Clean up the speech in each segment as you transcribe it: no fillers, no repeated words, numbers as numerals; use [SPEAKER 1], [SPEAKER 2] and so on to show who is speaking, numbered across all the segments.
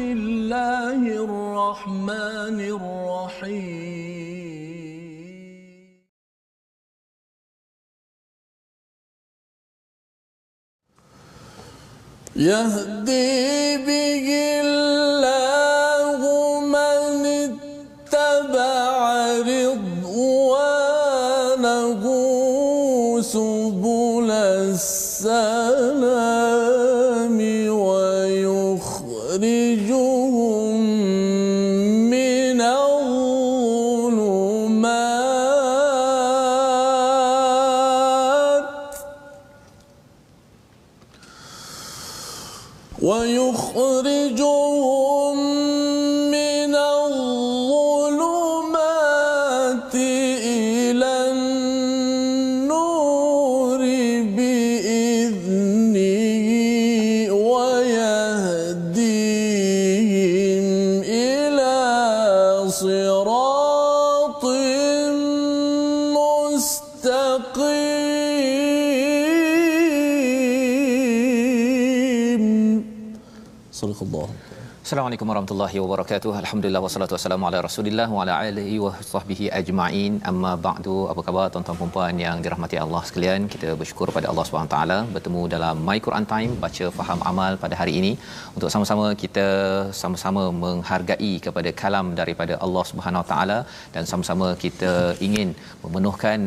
[SPEAKER 1] الله الرحمن الرحيم يهدي به الله من اتبع رضوانه سبل السلام ويخرجهم من الظلمات إلى النور بإذنه ويهديهم إلى صراط مستقيم. صدق الله.
[SPEAKER 2] Assalamualaikum warahmatullahi wabarakatuh. Alhamdulillah wassalatu wassalamu ala Rasulillah wa ala alihi wa sahbihi ajma'in. Amma ba'du. Apa khabar tuan-tuan dan puan yang dirahmati Allah sekalian? Kita bersyukur pada Allah Subhanahu taala bertemu dalam My Quran Time baca faham amal pada hari ini untuk sama-sama kita sama-sama menghargai kepada kalam daripada Allah Subhanahu taala dan sama-sama kita ingin memenuhkan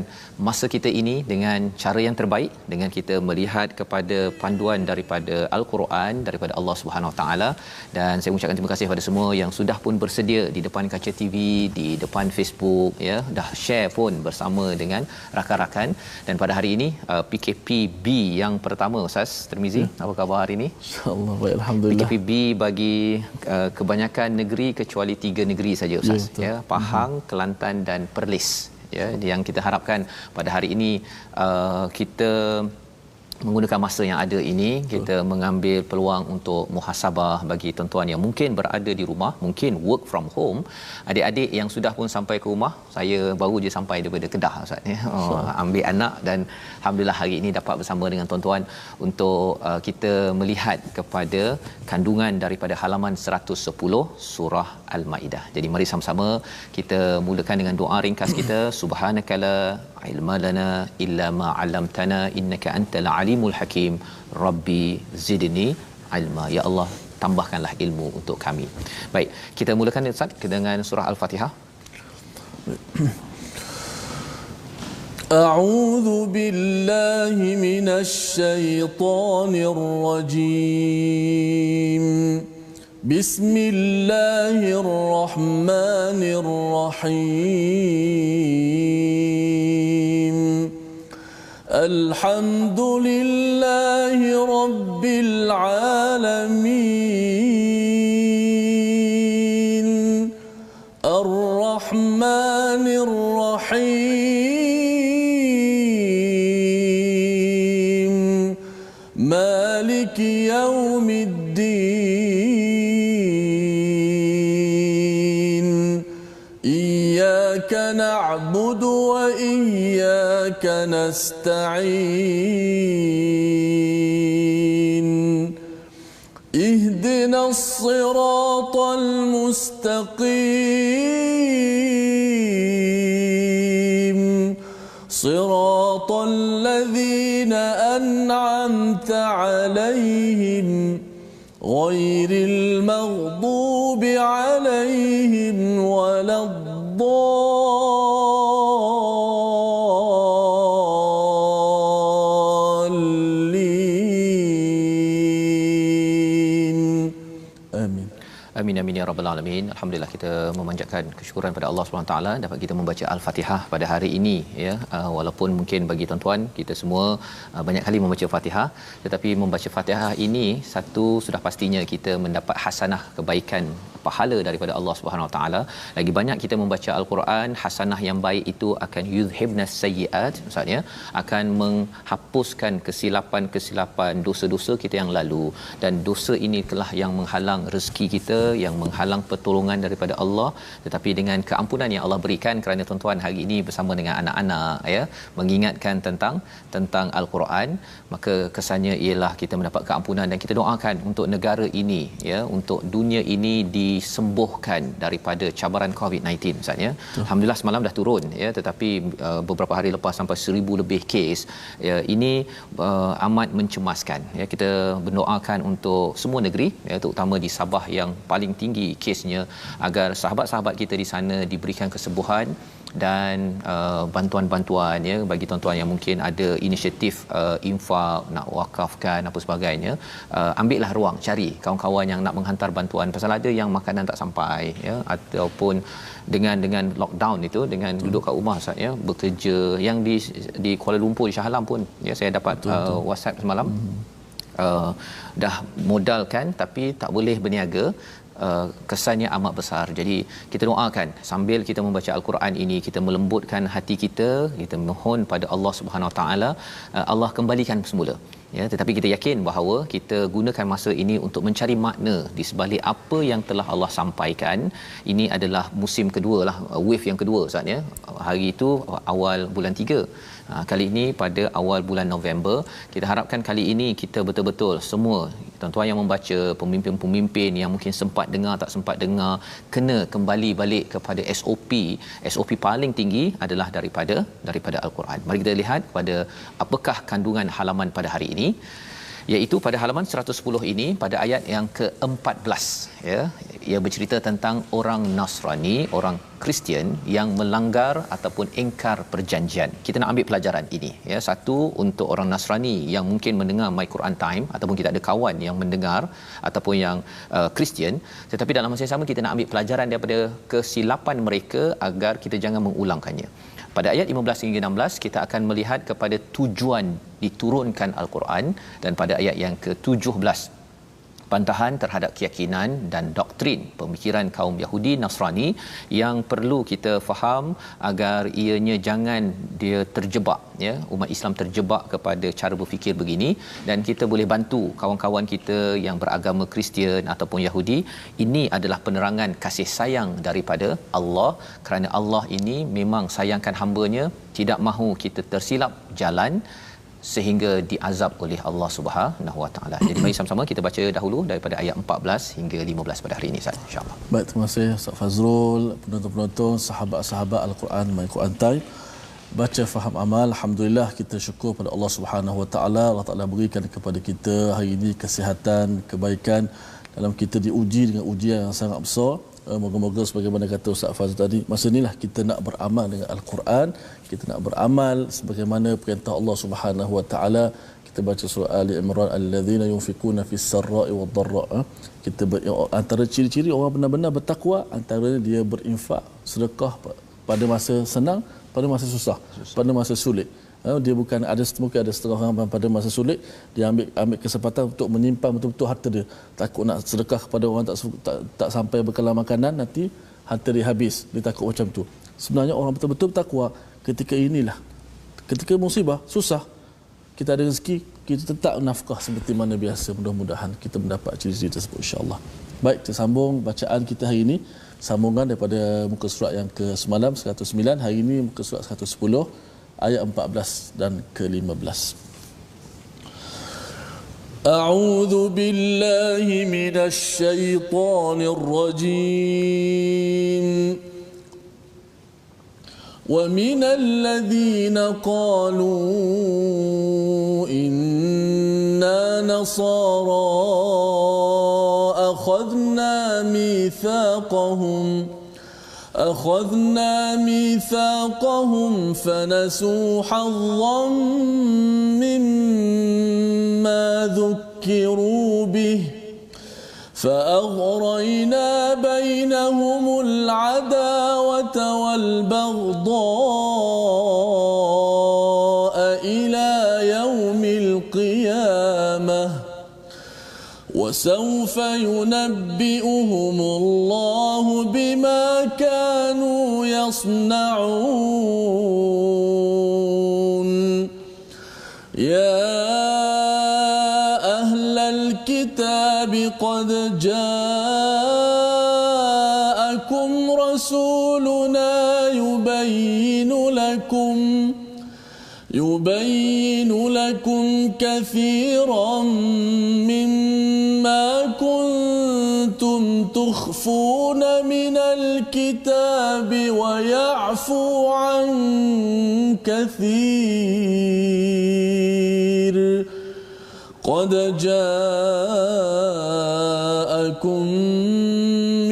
[SPEAKER 2] masa kita ini dengan cara yang terbaik dengan kita melihat kepada panduan daripada Al-Quran daripada Allah Subhanahu taala. Dan saya ucapkan terima kasih kepada semua yang sudah pun bersedia di depan kaca TV, di depan Facebook, ya, dah share pun bersama dengan rakan-rakan. Dan pada hari ini PKPB yang pertama, Ustaz Tirmizi, apa khabar hari ini?
[SPEAKER 1] InsyaAllah baik, alhamdulillah.
[SPEAKER 2] PKPB bagi kebanyakan negeri kecuali 3 negeri saja, Ustaz, ya, Pahang, Kelantan dan Perlis, ya, yang kita harapkan pada hari ini kita menggunakan masa yang ada ini kita mengambil peluang untuk muhasabah bagi tuan-tuan yang mungkin berada di rumah, mungkin work from home, adik-adik yang sudah pun sampai ke rumah. Saya baru je sampai daripada Kedah, Ustaz, ya. Ambil anak dan alhamdulillah hari ini dapat bersama dengan tuan-tuan untuk kita melihat kepada kandungan daripada halaman 110 surah Al-Maidah. Jadi mari sama-sama kita mulakan dengan doa ringkas kita. Subhanakala ilma lana illa ma 'allamtana innaka antal alimul hakim. Rabbi zidni ilma. Ya Allah, tambahkanlah ilmu untuk kami. Baik, kita mulakan Ustaz dengan surah Al-Fatihah.
[SPEAKER 1] A'udzu billahi minasy syaithanir rajim. Bismillahirrahmanirrahim. Alhamdulillahi rabbil alamin. Ar-Rahmanir Rahim. Maliki yaumiddin. Iyyaka na'budu wa iyyaka nasta'in. Ihdinas siratal mustaqim. Siratal ladzina an'amta 'alaihim ghairil maghdubi 'alaihim waladdallin. Amin.
[SPEAKER 2] Amin amin ya rabbal alamin. Alhamdulillah, kita memanjatkan kesyukuran pada Allah Subhanahu taala dapat kita membaca Al-Fatihah pada hari ini, ya. Walaupun mungkin bagi tuan-tuan kita semua banyak kali membaca Fatihah, tetapi membaca Fatihah ini satu sudah pastinya kita mendapat hasanah kebaikan pahala daripada Allah Subhanahu taala. Lagi banyak kita membaca Al-Quran, hasanah yang baik itu akan yuzhibnas sayyiat, maksudnya akan menghapuskan kesilapan-kesilapan dosa-dosa kita yang lalu, dan dosa ini telah yang menghalang rezeki kita, yang menghalang pertolongan daripada Allah, tetapi dengan keampunan yang Allah berikan, kerana tuan-tuan hari ini bersama dengan anak-anak ya mengingatkan tentang al-Quran, maka kesannya ialah kita mendapat keampunan, dan kita doakan untuk negara ini ya, untuk dunia ini disembuhkan daripada cabaran COVID-19 Ustaz ya. Alhamdulillah semalam dah turun ya, tetapi beberapa hari lepas sampai 1000 lebih kes ya. Ini amat mencemaskan ya. Kita berdoakan untuk semua negeri ya, terutama di Sabah yang paling tinggi kesnya, agar sahabat-sahabat kita di sana diberikan kesembuhan dan bantuan-bantuan ya, bagi tuan-tuan yang mungkin ada inisiatif infak nak wakafkan apa sebagainya, ambillah ruang, cari kawan-kawan yang nak menghantar bantuan, pasal ada yang makanan tak sampai ya, ataupun dengan lockdown itu, dengan duduk kat rumah Ustaz ya, bekerja yang di Kuala Lumpur, di Shah Alam pun ya, saya dapat WhatsApp semalam. Dah modalkan tapi tak boleh berniaga. Kesannya amat besar. Jadi kita doakan sambil kita membaca al-Quran ini, kita melembutkan hati kita, kita mohon pada Allah Subhanahu Wa Taala, Allah kembalikan semula ya. Tetapi kita yakin bahawa kita gunakan masa ini untuk mencari makna di sebalik apa yang telah Allah sampaikan. Ini adalah musim kedua lah, wave yang kedua Ustaz ya. Hari itu awal bulan 3, kali ini pada awal bulan November. Kita harapkan kali ini kita betul-betul semua tuan-tuan yang membaca, pemimpin-pemimpin yang mungkin sempat dengar tak sempat dengar, kena kembali balik kepada SOP paling tinggi adalah daripada al-Quran. Mari kita lihat pada apakah kandungan halaman pada hari ini, iaitu pada halaman 110 ini pada ayat yang ke-14 ya. Ia bercerita tentang orang Nasrani, orang Kristian yang melanggar ataupun ingkar perjanjian. Kita nak ambil pelajaran ini ya. Satu, untuk orang Nasrani yang mungkin mendengar My Quran Time, ataupun kita ada kawan yang mendengar ataupun yang Kristian, tetapi dalam masa yang sama kita nak ambil pelajaran daripada kesilapan mereka agar kita jangan mengulangkannya. Pada ayat 15 hingga 16 kita akan melihat kepada tujuan diturunkan al-Quran, dan pada ayat yang ke-17 bantahan terhadap keyakinan dan doktrin pemikiran kaum Yahudi Nasrani yang perlu kita faham agar ianya jangan dia terjebak ya, umat Islam terjebak kepada cara berfikir begini, dan kita boleh bantu kawan-kawan kita yang beragama Kristian ataupun Yahudi. Ini adalah penerangan kasih sayang daripada Allah, kerana Allah ini memang sayangkan hamba-Nya, tidak mahu kita tersilap jalan sehingga diazab oleh Allah Subhanahu Wa Taala. Jadi mari sama-sama kita baca dahulu daripada ayat 14 hingga 15 pada hari ini Ustaz, insya-Allah.
[SPEAKER 1] Baik, terima kasih Ustaz Fazrul, penonton-penonton, sahabat-sahabat Al-Quran My Quran Time. Baca faham amal. Alhamdulillah, kita syukur pada Allah Subhanahu Wa Taala. Allah Taala berikan kepada kita hari ini kesihatan, kebaikan dalam kita diuji dengan ujian yang sangat besar. Moga-moga sebagaimana kata Ustaz Fazrul tadi, masa inilah kita nak beramal dengan Al-Quran, kita nak beramal sebagaimana perintah Allah Subhanahu Wa Taala. Kita baca surah Ali Imran, allazina yunfikuna fis sarra'i wad dharra. Kita antara ciri-ciri orang benar-benar bertakwa, antaranya dia berinfak, sedekah pada masa senang, pada masa susah, pada masa sulit. Dia bukan ada, mungkin ada setengah orang pada masa sulit dia ambil kesempatan untuk menyimpan betul-betul harta dia, takut nak sedekah kepada orang tak sampai bekalan makanan, nanti harta dia habis, dia takut macam tu. Sebenarnya orang betul-betul bertakwa ketika inilah, ketika musibah susah, kita ada rezeki, kita tetap nafkah seperti mana biasa. Mudah-mudahan kita mendapat ciri-ciri tersebut, insya-Allah. Baik, kita sambung bacaan kita hari ini, sambungan daripada muka surat yang ke semalam 109, hari ini muka surat 110 ayat 14 dan ke-15. A'udzu billahi minasy syaithanir rajim. Wa minal ladzina qalu inna nasara أخذنا ميثاقهم فنسوا حظا مما ذكروا به فأغرينا بينهم العداوة والبغضاء إلى يوم القيامة وسوف ينبئهم الله بما كانوا يصنعون يا أهل الكتاب قد جاءكم يبين لكم كثيرا مما كنتم تخفون من الكتاب ويعفو عن كثير قد جاءكم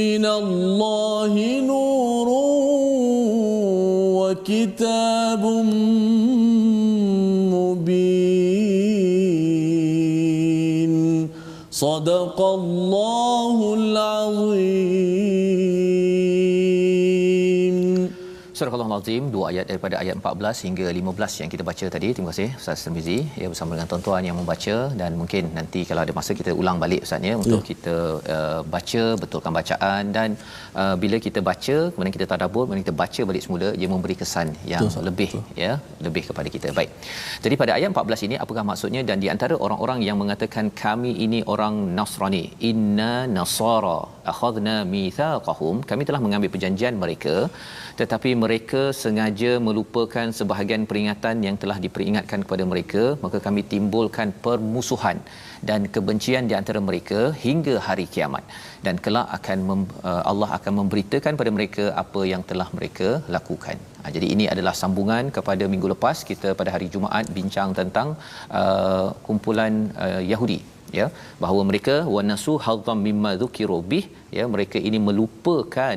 [SPEAKER 1] من الله نور وكتاب مبين صدق الله العظيم.
[SPEAKER 2] Surah Al-Azim, dua ayat daripada ayat 14 hingga 15 yang kita baca tadi. Terima kasih Ustaz Tirmizi ya, bersama dengan tuan-tuan yang membaca, dan mungkin nanti kalau ada masa kita ulang balik Ustaz ya, untuk kita baca, betulkan bacaan, dan bila kita baca kemudian kita tadabbur, kemudian kita baca balik semula, ia memberi kesan yang lebih ya, lebih kepada kita. Baik. Jadi pada ayat 14 ini apakah maksudnya? Dan di antara orang-orang yang mengatakan kami ini orang Nasrani, inna nasara akhadna mitsaqahum, kami telah mengambil perjanjian mereka, tetapi mereka sengaja melupakan sebahagian peringatan yang telah diperingatkan kepada mereka, maka kami timbulkan permusuhan dan kebencian di antara mereka hingga hari kiamat, dan kelak akan Allah akan memberitakan pada mereka apa yang telah mereka lakukan. Jadi ini adalah sambungan kepada minggu lepas kita pada hari Jumaat bincang tentang kumpulan Yahudi ya, bahawa mereka wanasu hadzam mimma dzukiru bih ya, mereka ini melupakan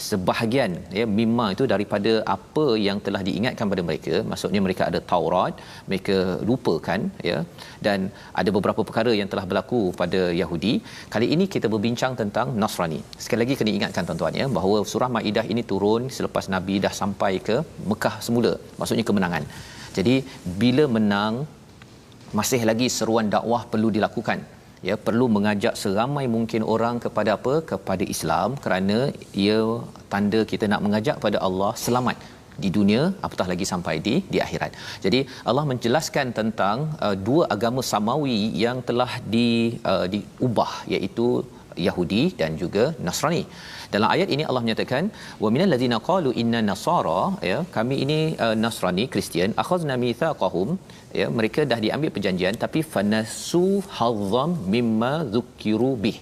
[SPEAKER 2] sebahagian ya, mimma itu daripada apa yang telah diingatkan pada mereka. Maksudnya mereka ada Taurat, mereka lupakan ya, dan ada beberapa perkara yang telah berlaku pada Yahudi. Kali ini kita berbincang tentang Nasrani. Sekali lagi kena ingatkan tuan-tuan ya, bahawa surah Maidah ini turun selepas Nabi dah sampai ke Mekah semula, maksudnya kemenangan. Jadi bila menang, masih lagi seruan dakwah perlu dilakukan ya, perlu mengajak seramai mungkin orang kepada apa, kepada Islam, kerana ia tanda kita nak mengajak pada Allah selamat di dunia, apatah lagi sampai di akhirat. Jadi Allah menjelaskan tentang dua agama samawi yang telah diubah, iaitu Yahudi dan juga Nasrani. Dalam ayat ini Allah menyatakan wa minal ladzina qalu inna nasara ya, kami ini Nasrani, Kristian, akhadna mitsaqahum ya, mereka dah diambil perjanjian tapi fanasu hazzam mimma dzukiru bih,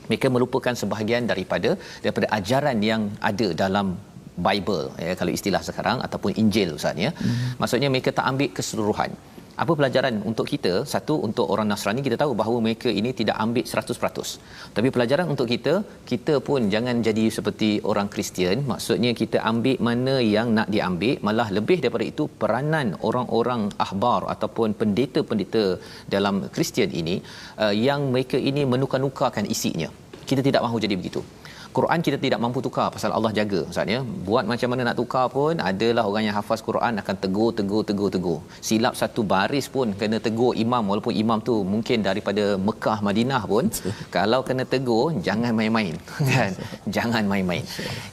[SPEAKER 2] mereka melupakan sebahagian daripada ajaran yang ada dalam Bible ya, kalau istilah sekarang, ataupun Injil Ustaz ya. Maksudnya mereka tak ambil keseluruhan. Apa pelajaran untuk kita? Satu, untuk orang Nasrani kita tahu bahawa mereka ini tidak ambil 100%. Tapi pelajaran untuk kita pun jangan jadi seperti orang Kristian. Maksudnya kita ambil mana yang nak diambil, malah lebih daripada itu peranan orang-orang ahbar ataupun pendeta-pendeta dalam Kristian ini yang mereka ini menukar-nukarkan isinya. Kita tidak mahu jadi begitu. Quran kita tidak mampu tukar, pasal Allah jaga Ustaz ya. Buat macam mana nak tukar pun, adalah orang yang hafaz Quran akan tegur. Silap satu baris pun kena tegur imam, walaupun imam tu mungkin daripada Mekah Madinah pun kalau kena tegur jangan main-main kan. Jangan main-main.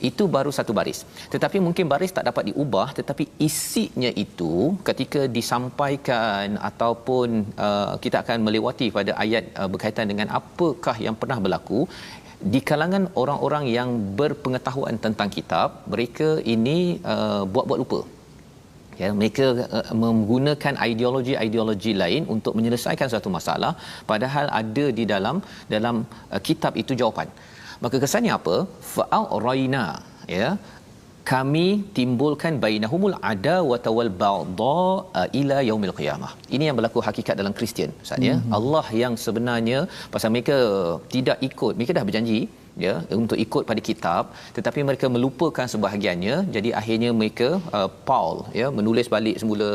[SPEAKER 2] Itu baru satu baris. Tetapi mungkin baris tak dapat diubah, tetapi isinya itu ketika disampaikan ataupun kita akan melewati pada ayat berkaitan dengan apakah yang pernah berlaku di kalangan orang-orang yang berpengetahuan tentang kitab, mereka ini buat-buat lupa. Ya, mereka menggunakan ideologi lain untuk menyelesaikan satu masalah, padahal ada di dalam kitab itu jawapan. Maka kesannya apa? Fa'araina ya, kami timbulkan bainahumul adawata wal baghdha ila yaumil qiyamah. Ini yang berlaku hakikat dalam Kristian Ustaz ya. Allah yang sebenarnya, pasal mereka tidak ikut, mereka dah berjanji ya untuk ikut pada kitab, tetapi mereka melupakan sebahagiannya. Jadi akhirnya mereka Paul ya menulis balik semula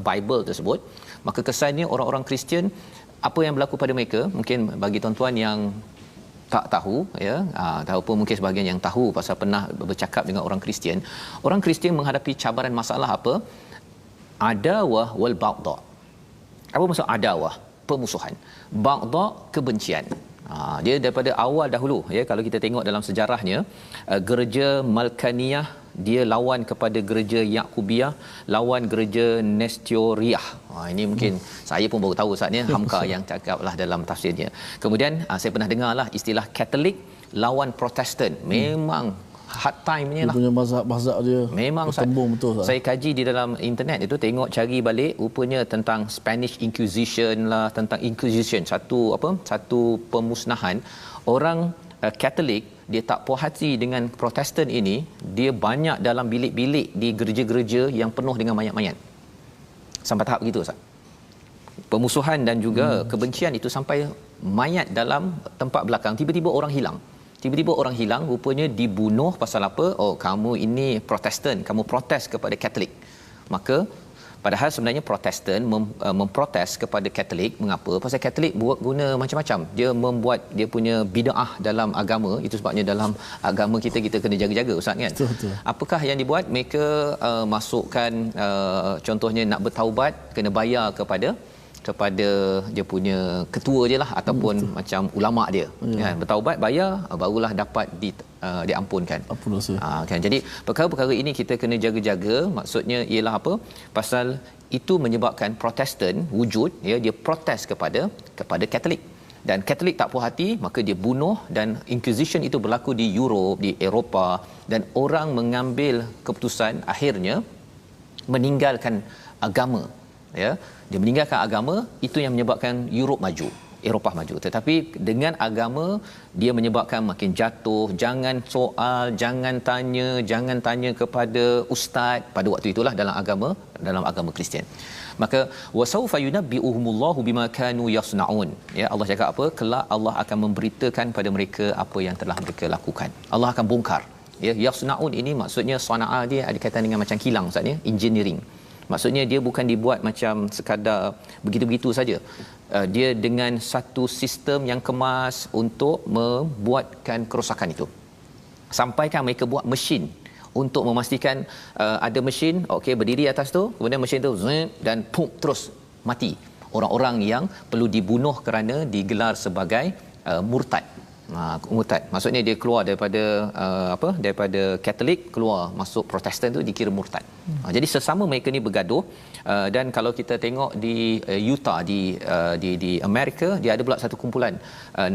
[SPEAKER 2] Bible tersebut. Maka kesannya orang-orang Kristian, apa yang berlaku pada mereka, mungkin bagi tuan-tuan yang tak tahu ya, ataupun mungkin sebahagian yang tahu pasal pernah bercakap dengan orang Kristian. Orang Kristian menghadapi cabaran masalah apa? Adawah wal baghdha. Apa maksud adawah? Permusuhan. Baghdha, kebencian. Dia daripada awal dahulu ya, kalau kita tengok dalam sejarahnya, gereja Malkaniyah dia lawan kepada gereja Yakubiyah, lawan gereja Nestoriah. Ini mungkin saya pun baru tahu Ustaz ni, Hamka yang cakaplah dalam tafsirnya. Kemudian saya pernah dengarlah istilah Katolik lawan Protestan. Memang hard time punya
[SPEAKER 1] Dia
[SPEAKER 2] lah.
[SPEAKER 1] punya mazhab dia
[SPEAKER 2] Memang
[SPEAKER 1] bertembung betul Ustaz.
[SPEAKER 2] saya kaji di dalam internet itu, tengok cari balik rupanya tentang Spanish Inquisition lah, tentang Inquisition, satu pemusnahan orang Katolik. Dia tak puas hati dengan Protestan ini, dia banyak dalam bilik-bilik di gereja-gereja yang penuh dengan mayat-mayat. Sampai tahap begitu Ustaz. Pemusuhan dan juga kebencian itu sampai mayat dalam tempat belakang, tiba-tiba orang hilang, rupanya dibunuh pasal apa? Oh, kamu ini Protestan, kamu protes kepada Katolik. Maka padahal sebenarnya Protestan memprotes kepada Katolik. Mengapa? Pasal Katolik guna macam-macam. Dia membuat dia punya bid'ah dalam agama. Itu sebabnya dalam agama kita kena jaga-jaga Ustaz kan.
[SPEAKER 1] Betul.
[SPEAKER 2] Apakah yang dibuat? Mereka masukkan contohnya nak bertaubat kena bayar kepada dia punya ketua je lah, ataupun macam ulama dia kan, bertaubat bayar barulah dapat diampunkan. Kan, jadi perkara-perkara ini kita kena jaga-jaga. Maksudnya ialah apa? Pasal itu menyebabkan Protestan wujud, ya, dia protes kepada Katolik, dan Katolik tak puas hati, maka dia bunuh. Dan Inquisition itu berlaku di Europe, di Eropah, dan orang mengambil keputusan akhirnya meninggalkan agama, ya. Dia meninggalkan agama, itu yang menyebabkan Europe maju, Eropah maju. Tetapi dengan agama dia menyebabkan makin jatuh. Jangan soal, jangan tanya kepada ustaz pada waktu itulah dalam agama Kristian. Maka wasaufa yunabbi'uhumullahu bima kanu yasnaun. Ya, Allah cakap apa? Kelak Allah akan memberitakan pada mereka apa yang telah mereka lakukan. Allah akan bongkar. Ya, yasnaun ini maksudnya sana'a dia ada kaitan dengan macam kilang Ustaz ya, engineering. Maksudnya dia bukan dibuat macam sekadar begitu-begitu saja. Dia dengan satu sistem yang kemas untuk membuatkan kerosakan itu. Sampaikan mereka buat mesin untuk memastikan ada mesin okey berdiri atas tu, kemudian mesin tu dan pum terus mati orang-orang yang perlu dibunuh kerana digelar sebagai murtad. Murtad maksudnya dia keluar daripada Katolik, keluar masuk Protestan tu dikira murtad. Jadi sesama mereka ni bergaduh. Dan kalau kita tengok di Utah di Amerika, dia ada pula satu kumpulan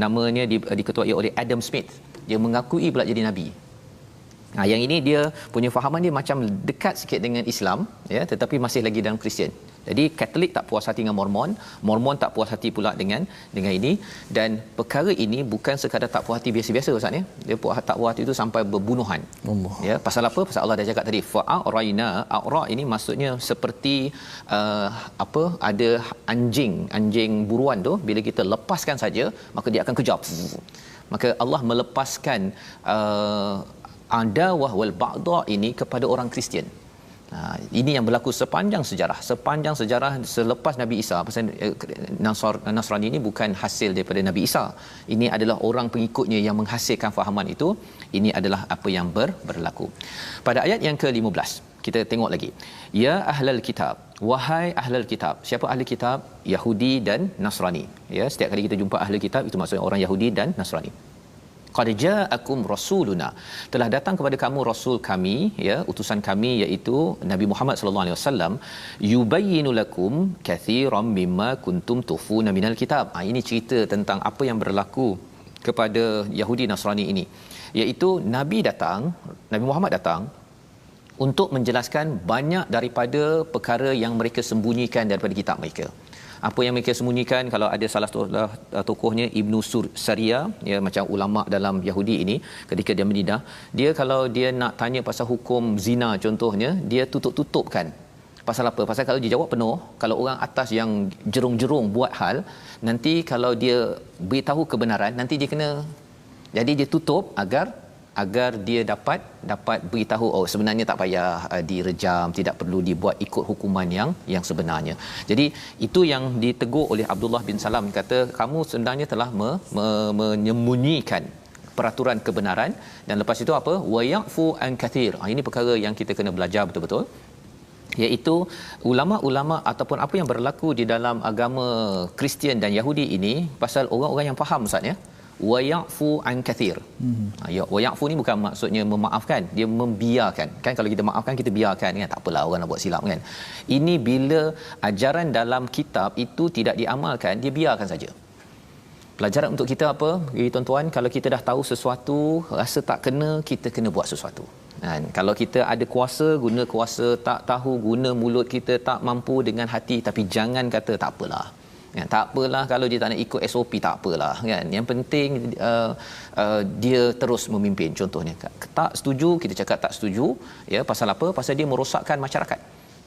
[SPEAKER 2] namanya diketuai oleh Adam Smith. Dia mengakui pula jadi nabi. Yang ini dia punya fahaman dia macam dekat sikit dengan Islam, ya, tetapi masih lagi dalam Kristian. Jadi Katolik tak puas hati dengan Mormon tak puas hati pula dengan ini, dan perkara ini bukan sekadar tak puas hati biasa-biasa Ustaz ya. Dia tak puas hati itu sampai berbunuhan. Ya, pasal apa? Pasal Allah dah cakap tadi fa'araina, a'ra ini maksudnya seperti ada anjing buruan tu, bila kita lepaskan saja maka dia akan kejar. Maka Allah melepaskan adawah wal ba'da ini kepada orang Kristian. Ini yang berlaku sepanjang sejarah selepas Nabi Isa. Pasal Nasrani ini bukan hasil daripada Nabi Isa. Ini adalah orang pengikutnya yang menghasilkan fahaman itu. Ini adalah apa yang berlaku. Pada ayat yang ke-15 kita tengok lagi. Ya ahlal kitab, wahai ahlal kitab. Siapa ahli kitab? Yahudi dan Nasrani. Ya, setiap kali kita jumpa ahli kitab itu maksudnya orang Yahudi dan Nasrani. Qad ja'akum rasuluna, telah datang kepada kamu rasul kami, ya, utusan kami iaitu Nabi Muhammad sallallahu alaihi wasallam, yubayyinu lakum kathiran mimma kuntum tukhfuna minal kitab. Ini cerita tentang apa yang berlaku kepada Yahudi Nasrani ini, iaitu Nabi Muhammad datang untuk menjelaskan banyak daripada perkara yang mereka sembunyikan daripada kitab mereka. Apa yang mereka sembunyikan, kalau ada salah tokohnya Ibnu Saria, ya, macam ulama dalam Yahudi ini, ketika dia menidah, dia kalau dia nak tanya pasal hukum zina contohnya, dia tutup-tutupkan. Pasal apa? Pasal kalau dia jawab penuh, kalau orang atas yang jerung-jerung buat hal, nanti kalau dia beritahu kebenaran, nanti dia kena, jadi dia tutup agar dia dapat beritahu sebenarnya tak payah direjam, tidak perlu dibuat ikut hukuman yang sebenarnya. Jadi itu yang ditegur oleh Abdullah bin Salam, kata kamu sebenarnya telah menyembunyikan peraturan kebenaran. Dan lepas itu apa? Wa ya'fu an kathir. Ini perkara yang kita kena belajar betul-betul, iaitu ulama-ulama ataupun apa yang berlaku di dalam agama Kristian dan Yahudi ini, pasal orang-orang yang faham Ustaz ya, wa ya'fu an kathir. Wa ya'fu ni bukan maksudnya memaafkan, dia membiarkan. Kan kalau kita maafkan, kita biarkan kan, tak apalah orang nak buat silap kan. Ini bila ajaran dalam kitab itu tidak diamalkan, dia biarkan saja. Pelajaran untuk kita apa? Jadi tuan-tuan, kalau kita dah tahu sesuatu, rasa tak kena, kita kena buat sesuatu. Kan? Kalau kita ada kuasa, guna kuasa, tak tahu guna mulut kita, tak mampu dengan hati, tapi jangan kata tak apalah. Kan? Tak apalah kalau dia tak nak ikut SOP, tak apalah. Kan? Yang penting dia terus memimpin. Contohnya, tak setuju, kita cakap tak setuju. Ya, pasal apa? Pasal dia merosakkan masyarakat.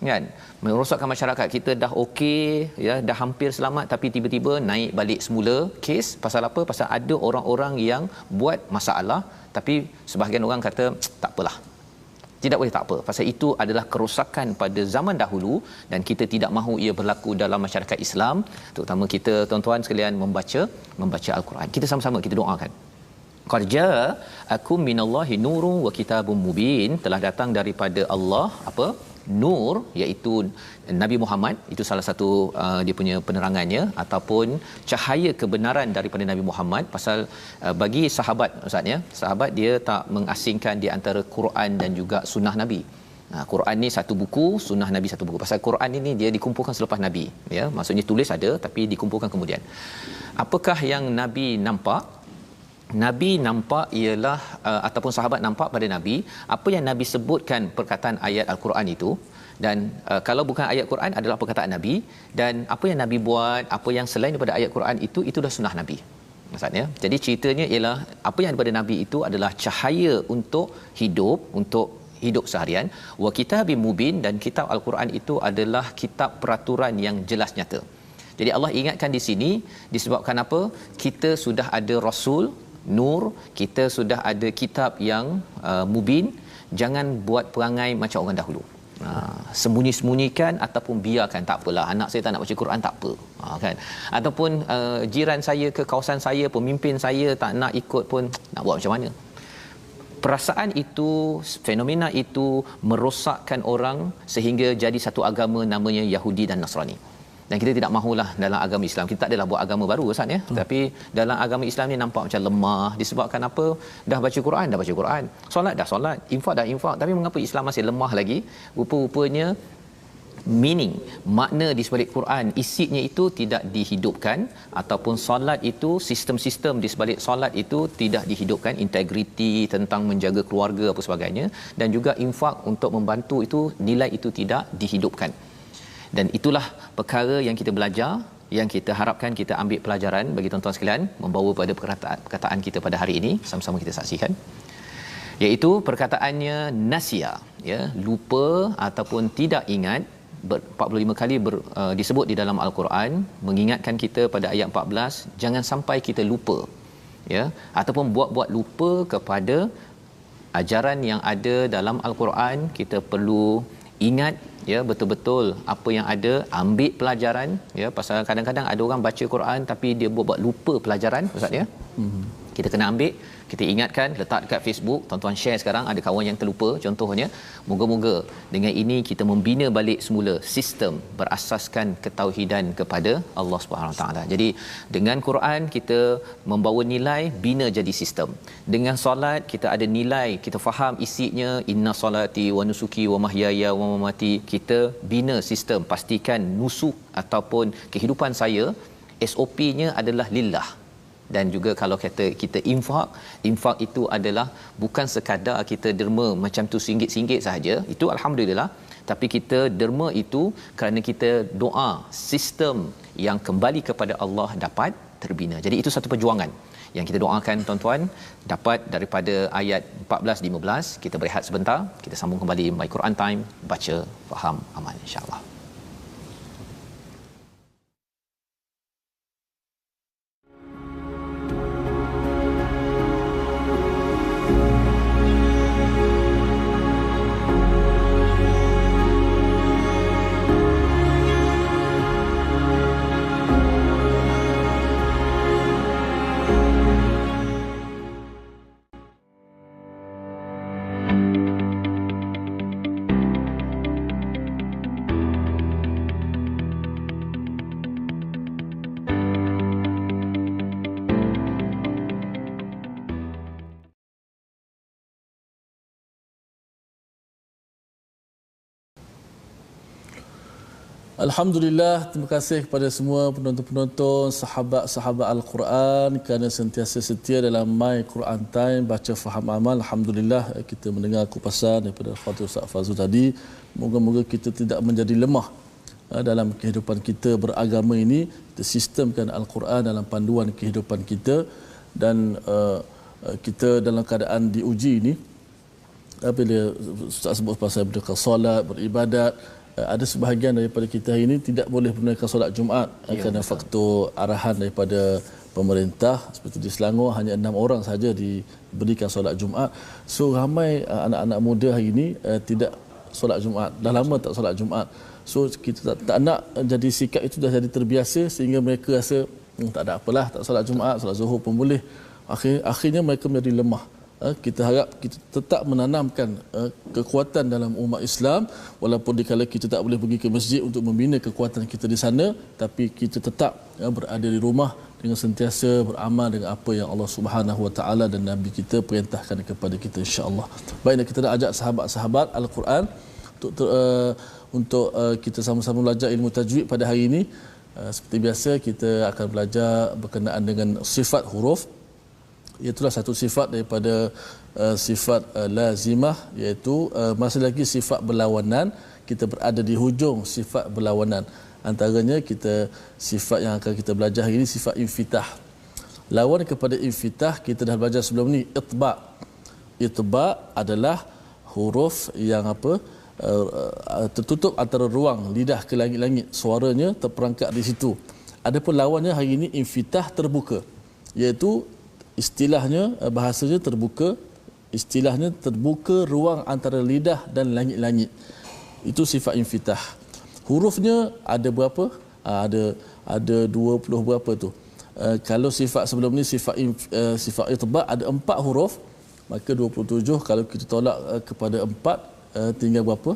[SPEAKER 2] Kan, merosakkan masyarakat. Kita dah okey, ya, dah hampir selamat, tapi tiba-tiba naik balik semula kes. Pasal apa? Pasal ada orang-orang yang buat masalah, tapi sebahagian orang kata tak apalah, tidak boleh, tak apa, pasal itu adalah kerosakan pada zaman dahulu dan kita tidak mahu ia berlaku dalam masyarakat Islam. Terutama kita tuan-tuan sekalian membaca Al-Quran. Kita sama-sama kita doakan. Qad ja'akum minallahi nurun wa kitabun mubin, telah datang daripada Allah apa? Nur, iaitu Nabi Muhammad, itu salah satu dia punya penerangannya, ataupun cahaya kebenaran daripada Nabi Muhammad. Pasal bagi sahabat, ustaz ya, sahabat dia tak mengasingkan di antara Quran dan juga sunnah Nabi. Quran ni satu buku, sunnah Nabi satu buku. Pasal Quran ini dia dikumpulkan selepas Nabi, ya, maksudnya tulis ada tapi dikumpulkan kemudian. Apakah yang Nabi nampak? Nabi nampak ialah ataupun sahabat nampak pada Nabi apa yang Nabi sebutkan perkataan ayat Al-Quran itu, dan kalau bukan ayat Quran adalah perkataan Nabi, dan apa yang Nabi buat, apa yang selain daripada ayat Quran itu dah sunnah Nabi. Maksudnya, jadi ceritanya ialah apa yang daripada Nabi itu adalah cahaya untuk hidup seharian. Wa kitabim mubin, dan kitab Al-Quran itu adalah kitab peraturan yang jelas nyata. Jadi Allah ingatkan di sini disebabkan apa? Kita sudah ada Rasul Nur, kita sudah ada kitab yang mubin. Jangan buat perangai macam orang dahulu. Sembunyi-sembunyikan ataupun biarkan, tak apalah, anak saya tak nak baca Quran, tak apa. Kan? Ataupun jiran saya ke kawasan saya, pemimpin saya tak nak ikut pun, nak buat macam mana? Perasaan itu, fenomena itu merosakkan orang sehingga jadi satu agama namanya Yahudi dan Nasrani. Dan kita tidak mahulah dalam agama Islam, kita tak adalah buat agama baru, Ustaz ya. Tapi dalam agama Islam ni nampak macam lemah disebabkan apa? Dah baca Quran, solat dah solat, infak dah infak, tapi mengapa Islam masih lemah lagi? Rupa-rupanya makna di sebalik Quran, isinya itu tidak dihidupkan, ataupun solat itu, sistem-sistem di sebalik solat itu tidak dihidupkan, integriti tentang menjaga keluarga apa sebagainya, dan juga infak untuk membantu itu, nilai itu tidak dihidupkan. Dan itulah perkara yang kita belajar, yang kita harapkan kita ambil pelajaran bagi tuan-tuan sekalian, membawa pada perkataan kita pada hari ini. Sama-sama kita saksikan, iaitu perkataannya nasia, ya, lupa ataupun tidak ingat. 45 kali disebut di dalam Al-Quran, mengingatkan kita pada ayat 14 jangan sampai kita lupa, ya, ataupun buat lupa kepada ajaran yang ada dalam Al-Quran. Kita perlu ingat, ya, betul-betul apa yang ada, ambil pelajaran, ya, pasal kadang-kadang ada orang baca Quran tapi dia buat lupa pelajaran, ustaz ya. Kita kena ambil, kita ingatkan, letak dekat Facebook, tuan-tuan share sekarang, ada kawan yang terlupa contohnya. Moga-moga dengan ini kita membina balik semula sistem berasaskan ketauhidan kepada Allah Subhanahu Wa Taala. Jadi dengan Quran kita membawa nilai, bina jadi sistem. Dengan solat kita ada nilai, kita faham isinya, inna solati wa nusuki wa mahyaya wa mamati. Kita bina sistem, pastikan nusuk ataupun kehidupan saya SOP-nya adalah lillah. Dan juga kalau kata kita infak itu adalah bukan sekadar kita derma macam tu singgit-singgit sahaja, itu alhamdulillah, tapi kita derma itu kerana kita doa sistem yang kembali kepada Allah dapat terbina. Jadi itu satu perjuangan yang kita doakan tuan-tuan dapat daripada ayat 14-15. Kita berehat sebentar, kita sambung kembali My Quran Time, baca, faham, amal, insya-Allah.
[SPEAKER 1] Alhamdulillah, terima kasih kepada semua penonton-penonton, sahabat-sahabat Al-Quran kerana sentiasa setia dalam My Quran Time, baca faham amal. Alhamdulillah, kita mendengar kupasan daripada Fadil Ustaz Fazul tadi. Moga-moga kita tidak menjadi lemah dalam kehidupan kita beragama ini. Kita sistemkan Al-Quran dalam panduan kehidupan kita, dan kita dalam keadaan diuji ini, bila Ustaz sebut pasal berdekatan solat, beribadat, ada sebahagian daripada kita hari ini tidak boleh menunaikan solat Jumaat kerana faktor arahan daripada pemerintah. Seperti di Selangor hanya 6 orang saja diberikan solat Jumaat. So ramai anak-anak muda hari ini tidak solat Jumaat. Dah lama tak solat Jumaat. So kita tak nak jadi sikap itu dah jadi terbiasa sehingga mereka rasa tak ada apalah, tak solat Jumaat, solat Zuhur pun boleh. Akhirnya mereka menjadi lemah. Kita harap kita tetap menanamkan kekuatan dalam umat Islam, walaupun dikala kita tak boleh pergi ke masjid untuk membina kekuatan kita di sana, tapi kita tetap berada di rumah dengan sentiasa beramal dengan apa yang Allah Subhanahu Wa Taala dan Nabi kita perintahkan kepada kita, insya-Allah. Baiklah, kita nak ajak sahabat-sahabat Al-Quran untuk kita sama-sama belajar ilmu tajwid pada hari ini. Seperti biasa, kita akan belajar berkenaan dengan sifat huruf. Itulah satu sifat daripada sifat lazimah, iaitu masih lagi sifat berlawanan. Kita berada di hujung sifat berlawanan. Antaranya sifat yang akan kita belajar hari ini sifat infitah. Lawan kepada infitah kita dah belajar sebelum ni, itba'. Itba' adalah huruf yang tertutup antara ruang lidah ke langit-langit, suaranya terperangkap di situ. Adapun lawannya hari ini infitah, terbuka, iaitu istilahnya, bahasanya terbuka, istilahnya terbuka ruang antara lidah dan langit-langit. Itu sifat infitah. Hurufnya ada berapa? Ada 20 berapa tu. Kalau sifat sebelum ni sifat itba' ada 4 huruf, maka 27. Kalau kita tolak kepada 4, tinggal berapa?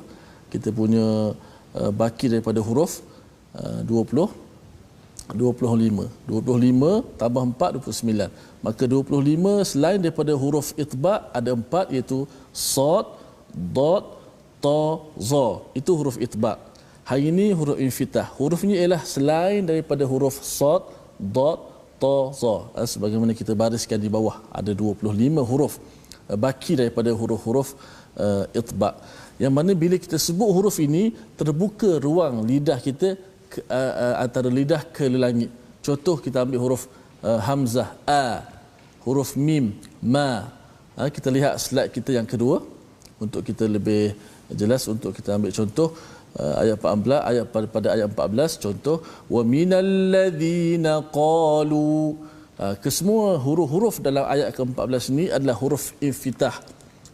[SPEAKER 1] Kita punya baki daripada huruf 25 tambah 4, 29. Maka 25 selain daripada huruf itba' ada 4, iaitu sad, dad, ta, za. Itu huruf itba'. Hari ini huruf infitah. Hurufnya ialah selain daripada huruf sad, dad, ta, za. Sebagaimana kita bariskan di bawah, ada 25 huruf baki daripada huruf-huruf itba'. Yang mana bila kita sebut huruf ini, terbuka ruang lidah kita antara lidah ke langit. Contoh, kita ambil huruf hamzah a, huruf mim ma. Kita lihat slide kita yang kedua untuk kita lebih jelas. Untuk kita ambil contoh ayat 14, pada ayat 14, contoh wa minal ladzina qalu. Kesemua huruf-huruf dalam ayat ke-14 ini adalah huruf infitah.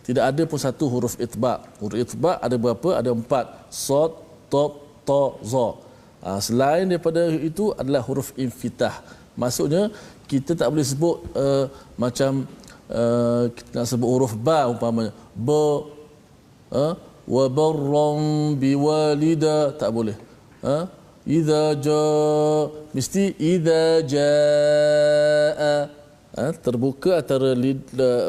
[SPEAKER 1] Tidak ada pun satu huruf itba'. Huruf itba' ada berapa? Ada 4. Sad, ta, ta, za. Selain daripada itu adalah huruf infitah. Maksudnya kita tak boleh sebut macam kita nak sebut huruf ba umpamanya, ba wa barran biwalida, tak boleh. Idza jaa, mesti idza jaa. Terbuka antara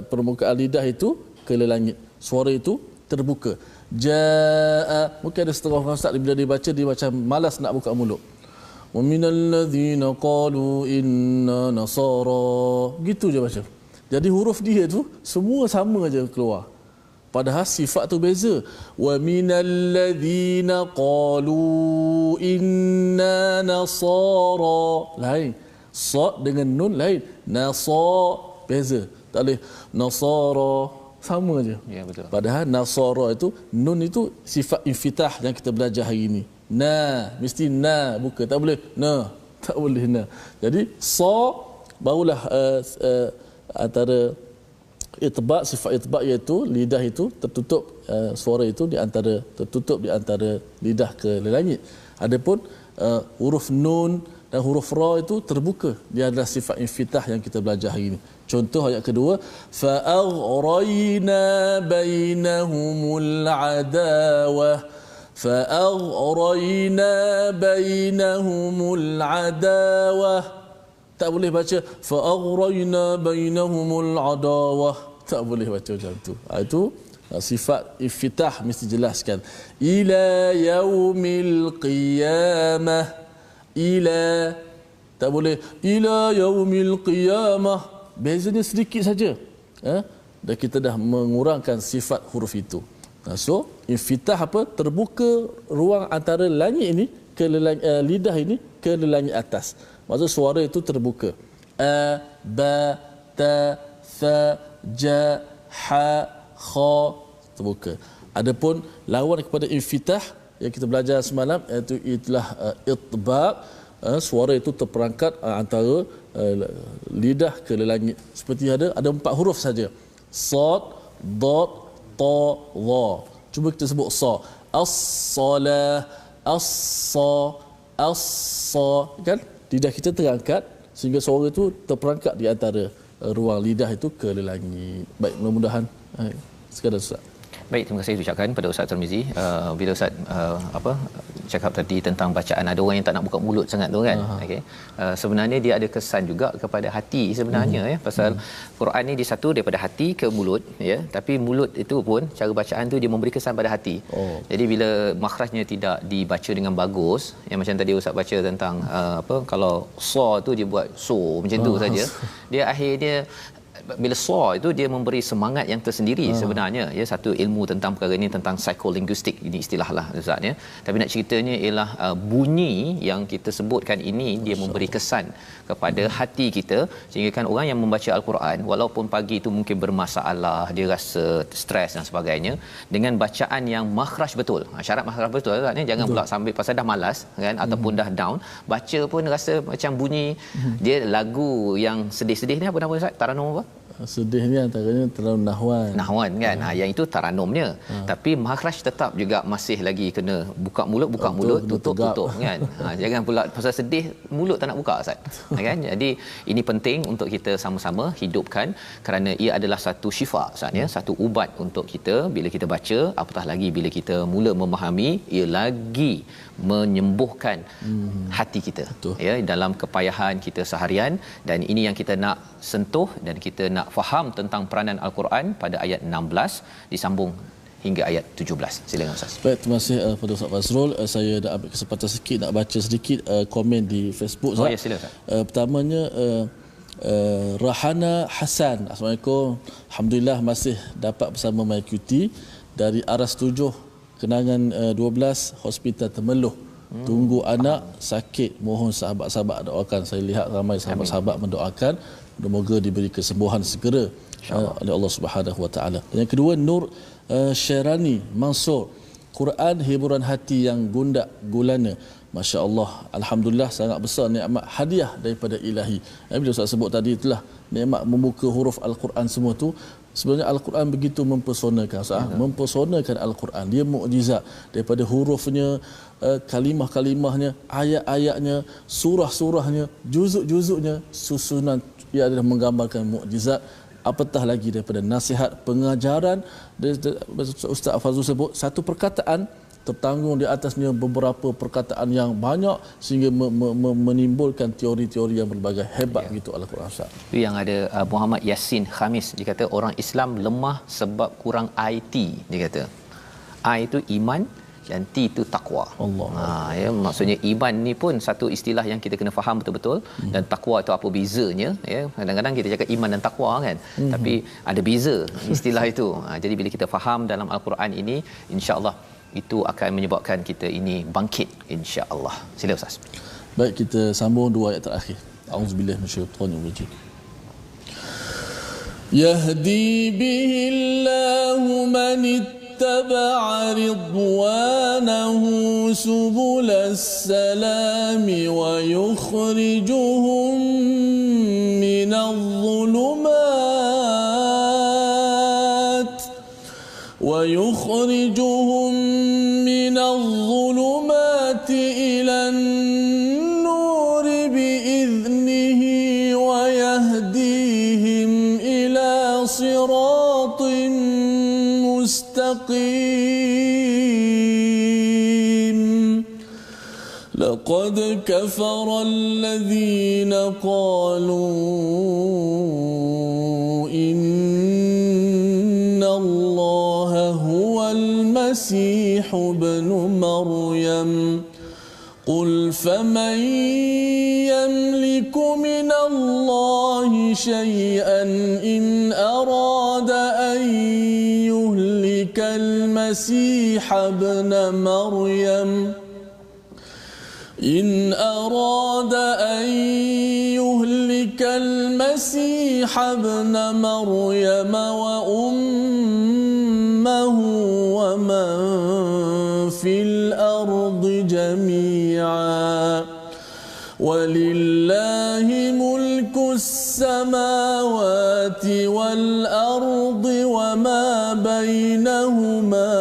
[SPEAKER 1] permukaan lidah itu ke langit. Suara itu terbuka. Jaa, mungkin ada setengah orang ustaz bila dia baca dia macam malas nak buka mulut. Wa minal ladzina qalu inna nasara, gitu je baca. Jadi huruf dia tu semua sama aja keluar, padahal sifat tu beza. Wa minal ladzina qalu inna nasara lain, sad dengan nun lain, nasar beza. Tak boleh nasara sama aja.
[SPEAKER 2] Ya, betul.
[SPEAKER 1] Padahal nasara itu nun itu sifat infitah yang kita belajar hari ini. Na mesti na buka, tak boleh na, tak boleh na. Jadi sa barulah antara itba', sifat itba' iaitu lidah itu tertutup, suara itu tertutup di antara lidah ke langit. Adapun huruf nun dan huruf ra itu terbuka. Dia adalah sifat infitah yang kita belajar hari ini. Contoh ayat kedua, fa aghrayna bainahumul adawah, fa aghrayna bainahumul adawah. Tak boleh baca fa aghrayna bainahumul adawah, tak boleh baca macam tu. Itu Sifat iftitah mesti jelaskan. Ila yaumil qiyamah. Ila, tak boleh ila yaumil qiyamah. Bezanya sedikit saja. Dan kita dah mengurangkan sifat huruf itu. So, iftitah apa? Terbuka ruang antara langit ini ke lidah ini ke langit atas. Maksud suara itu terbuka. A, ba, ta, tha, ja, ha, kha, terbuka. Adapun lawan kepada infitah yang kita belajar semalam iaitu itulah itbaq, suara itu terperangkat antara lidah ke langit. Seperti ada 4 huruf saja. Sad, dad, ta, dha. Cuba kita sebut sa. As-salah, as-sa, as-sa, kan? Lidah kita terangkat sehingga suara itu terperangkap di antara ruang lidah itu ke langit. Baik, mudah-mudahan sekadar Ustaz.
[SPEAKER 2] Baik, terima kasih ucapkan pada Ustaz Tarmizi. Bila Ustaz cakap tadi tentang bacaan, ada orang yang tak nak buka mulut sangat tu kan. Okey. Sebenarnya dia ada kesan juga kepada hati sebenarnya ya, pasal Quran ni dia satu daripada hati ke mulut ya, tapi mulut itu pun cara bacaan tu dia memberi kesan pada hati. Jadi bila makhrajnya tidak dibaca dengan bagus, yang macam tadi Ustaz baca tentang kalau sa tu dia buat so macam tu saja. Dia akhirnya bila saw itu dia memberi semangat yang tersendiri sebenarnya ya, satu ilmu tentang perkara ini tentang psikolinguistik, ini istilahlah Ustaz ya, tapi nak ceritanya ialah bunyi yang kita sebutkan ini dia memberi kesan kepada hati kita, sehingga kan orang yang membaca al-Quran walaupun pagi itu mungkin bermasalah, dia rasa stres dan sebagainya, dengan bacaan yang makhraj betul, syarat makhraj betul Ustaz ya, jangan pula sambil pasal dah malas kan ataupun dah down baca pun rasa macam bunyi dia lagu yang sedih-sedih ni, apa nama Ustaz, taranum apa?
[SPEAKER 1] Sedih ni antaranya terlalu nahwan
[SPEAKER 2] kan. Yang itu taranumnya. Tapi makhraj tetap juga masih lagi kena buka mulut, tutup kan. Jangan pula pasal sedih mulut tak nak buka Ustaz. Kan? Jadi ini penting untuk kita sama-sama hidupkan, kerana ia adalah satu syifa Ustaz ya, satu ubat untuk kita bila kita baca, apatah lagi bila kita mula memahami, ia lagi menyembuhkan hati kita ya dalam kepayahan kita seharian. Dan ini yang kita nak sentuh dan kita nak faham tentang peranan al-Quran pada ayat 16 disambung hingga ayat 17. Silakan Ustaz.
[SPEAKER 1] Baik, terima kasih kepada Ustaz Fazrul. Saya dah ambil kesempatan sikit nak baca sedikit komen di Facebook Ustaz.
[SPEAKER 2] Ya, silakan Ustaz.
[SPEAKER 1] Pertamanya Rahana Hasan. Assalamualaikum. Alhamdulillah masih dapat bersama mengikuti dari Aras 7 Kenangan 12 Hospital Temeloh. Tunggu anak sakit, mohon sahabat-sahabat doakan. Saya lihat ramai sahabat-sahabat mendoakan, semoga diberi kesembuhan segera oleh Allah Subhanahu Wa Taala. Dan yang kedua, Nur Syairani Mansur, Quran hiburan hati yang gundak gulana. Masya Allah, alhamdulillah, sangat besar nikmat hadiah daripada ilahi. Bila Ustaz sebut tadi itulah nikmat membuka huruf al-Quran semua tu. Sebenarnya al-Quran begitu mempersonakan, mempersonakan al-Quran. Dia mukjizat daripada hurufnya, kalimah-kalimahnya, ayat-ayatnya, surah-surahnya, juzuk-juzuknya, susunan ia adalah menggambarkan mukjizat. Apatah lagi daripada nasihat, pengajaran. Ustaz Fazul sebut satu perkataan tertanggung di atasnya beberapa perkataan yang banyak sehingga menimbulkan teori-teori yang berbagai. Hebat gitu al-Quran Ustaz.
[SPEAKER 2] Itu yang ada Muhammad Yasin Khamis, dia kata orang Islam lemah sebab kurang IT. Dia kata I itu iman dan T itu takwa.
[SPEAKER 1] Allah.
[SPEAKER 2] Ya, maksudnya iman ni pun satu istilah yang kita kena faham betul-betul, dan takwa itu apa bezanya ya. Kadang-kadang kita cakap iman dan takwa kan, tapi ada beza istilah itu. Jadi bila kita faham dalam al-Quran ini, insya-Allah itu akan menyebabkan kita ini bangkit insya-Allah. Sila Ustaz.
[SPEAKER 1] Baik, kita sambung dua ayat terakhir. Auzubillahi minasyaitanir rajim. Yahdi bihillahu man ittaba'a ridwanahu subulas salami wa yukhrijuhum minadh dhulumat ويخرجهم من الظلمات إلى النور بإذنه ويهديهم إلى صراط مستقيم لقد كفر الذين قالوا إن الله المسيح ابن مريم قل فمن يملك من الله شيئا إن أراد أن يهلك المسيح ابن مريم إن أراد أن يهلك المسيح ابن مريم وأمه ومن في الأرض جميعا ولله ملك السماوات والأرض وما بينهما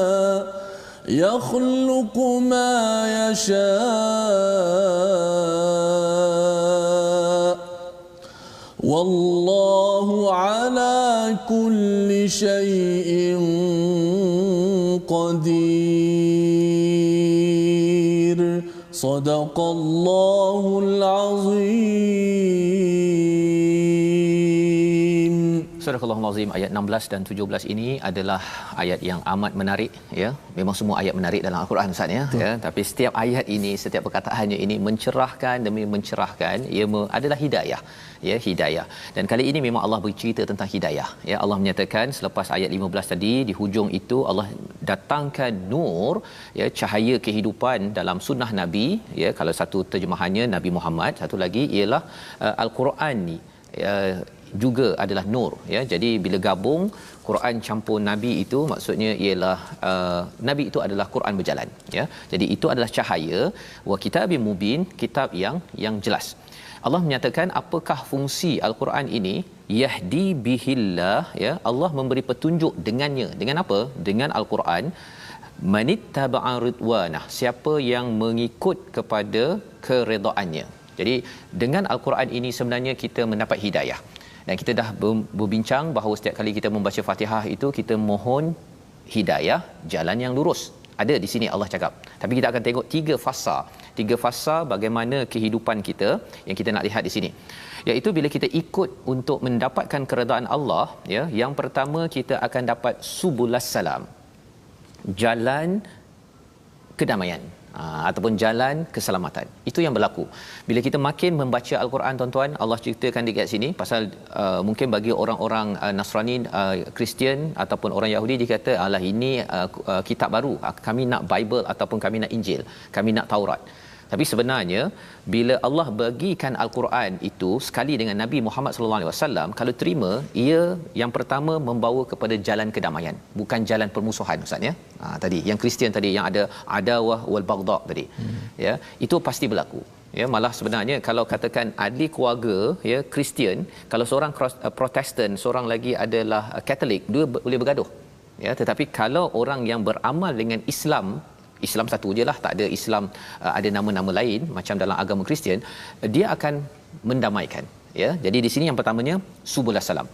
[SPEAKER 1] يخلق ما يشاء والله على كل شيء قدير صدق الله العظيم.
[SPEAKER 2] Surah Al-Azim ayat 16 dan 17 ini adalah ayat yang amat menarik, ya. Memang semua ayat menarik dalam Al-Quran, Ustaz, ya. Tapi setiap ayat ini, setiap perkataannya ini mencerahkan demi mencerahkan, ia adalah hidayah, ya, hidayah. Dan kali ini memang Allah bercerita tentang hidayah, ya. Allah menyatakan selepas ayat 15 tadi, di hujung itu Allah datangkan nur, ya, cahaya kehidupan dalam sunnah Nabi, ya. Kalau satu terjemahannya Nabi Muhammad, satu lagi ialah Al-Quran ni, ya, juga adalah nur, ya. Jadi bila gabung Quran campur Nabi itu, maksudnya ialah Nabi itu adalah Quran berjalan, ya. Jadi itu adalah cahaya, wa kitabim mubin, kitab yang jelas. Allah menyatakan apakah fungsi Al-Quran ini? Yahdi bihillah, ya. Allah memberi petunjuk dengannya. Dengan apa? Dengan Al-Quran. Manittaba'a ridwanah, siapa yang mengikut kepada keredaannya. Jadi dengan Al-Quran ini sebenarnya kita mendapat hidayah. Dan kita dah berbincang bahawa setiap kali kita membaca Fatihah itu kita mohon hidayah, jalan yang lurus. Ada di sini Allah cakap. Tapi kita akan tengok tiga fasa bagaimana kehidupan kita yang kita nak lihat di sini. Iaitu bila kita ikut untuk mendapatkan keredaan Allah, ya, yang pertama kita akan dapat subulas salam. Jalan kedamaian. Ataupun jalan keselamatan. Itu yang berlaku bila kita makin membaca Al-Quran, tuan-tuan. Allah ceritakan dekat sini pasal mungkin bagi orang-orang Nasrani, Kristian ataupun orang Yahudi, dia kata alah ini kitab baru, kami nak Bible ataupun kami nak Injil, kami nak Taurat. Tapi sebenarnya bila Allah bagikan Al-Quran itu sekali dengan Nabi Muhammad sallallahu alaihi wasallam, kalau terima, ia yang pertama membawa kepada jalan kedamaian, bukan jalan permusuhan, Ustaz, ya. Tadi yang Kristian tadi yang ada adawah wal baghdha tadi, ya, itu pasti berlaku, ya. Malah sebenarnya kalau katakan adik keluarga, ya, Kristian, kalau seorang Protestan, seorang lagi adalah Katolik, dua boleh bergaduh, ya. Tetapi kalau orang yang beramal dengan Islam satu je lah, tak ada Islam ada nama-nama lain macam dalam agama Kristian, dia akan mendamaikan, ya. Jadi di sini yang pertamanya subulas salam.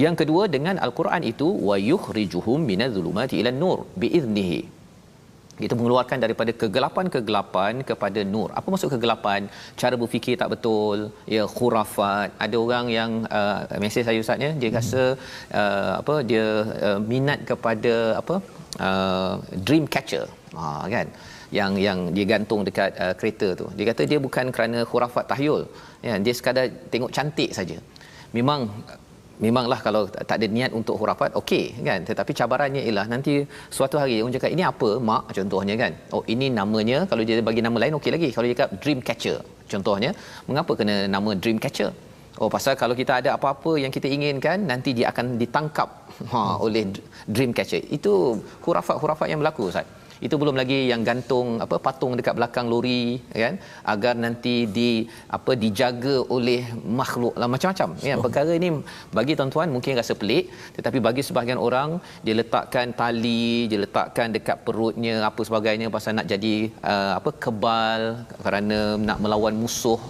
[SPEAKER 2] Yang kedua, dengan Al-Quran itu wa yukhrijuhum minadh-dhulumati ilan nur biiznihi. Kita mengeluarkan daripada kegelapan kepada nur. Apa maksud kegelapan? Cara berfikir tak betul, ya, khurafat. Ada orang yang mesej saya, Ustaz, ya, dia rasa dia minat kepada dream catcher, kan, yang dia gantung dekat kereta tu. Dia kata dia bukan kerana khurafat tahyul, ya, dia sekadar tengok cantik saja. Memanglah kalau tak ada niat untuk khurafat, okey, kan. Tetapi cabarannya ialah nanti suatu hari orang cakap ini apa, mak, contohnya, kan. Oh, ini namanya, kalau dia bagi nama lain okey lagi. Kalau dia cakap dream catcher contohnya, mengapa kena nama dream catcher? Oh, pasal kalau kita ada apa-apa yang kita inginkan, nanti dia akan ditangkap oleh dream catcher. Itu khurafat yang berlaku, Ustaz. Itu belum lagi yang gantung patung dekat belakang lori, kan, agar nanti dijaga oleh makhluk lah, macam-macam, ya. Perkara ini bagi tuan-tuan mungkin rasa pelik, tetapi bagi sebahagian orang dia letakkan tali, dia letakkan dekat perutnya apa sebagainya pasal nak jadi kebal, kerana nak melawan musuh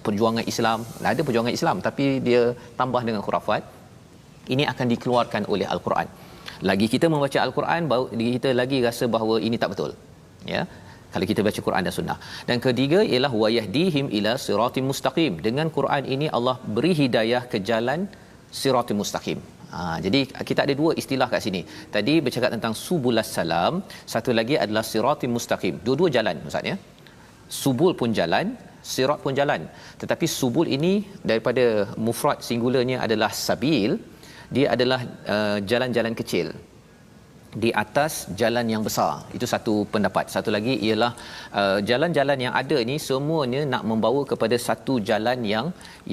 [SPEAKER 2] perjuangan Islam. Ada perjuangan Islam tapi dia tambah dengan khurafat. Ini akan dikeluarkan oleh Al-Quran. Lagi kita membaca Al-Quran, kita lagi rasa bahawa ini tak betul, ya, kalau kita baca Quran dan Sunnah. Dan ketiga ialah wa yahdihim ila siratim mustaqim. Dengan Quran ini Allah beri hidayah ke jalan siratim mustaqim. Jadi kita ada dua istilah kat sini. Tadi bercakap tentang subulas salam, satu lagi adalah siratim mustaqim. Dua-dua jalan maksudnya. Subul pun jalan, sirat pun jalan. Tetapi subul ini daripada mufrad singularnya adalah sabil, dia adalah jalan-jalan kecil di atas jalan yang besar. Itu satu pendapat. Satu lagi ialah jalan-jalan yang ada ni semuanya nak membawa kepada satu jalan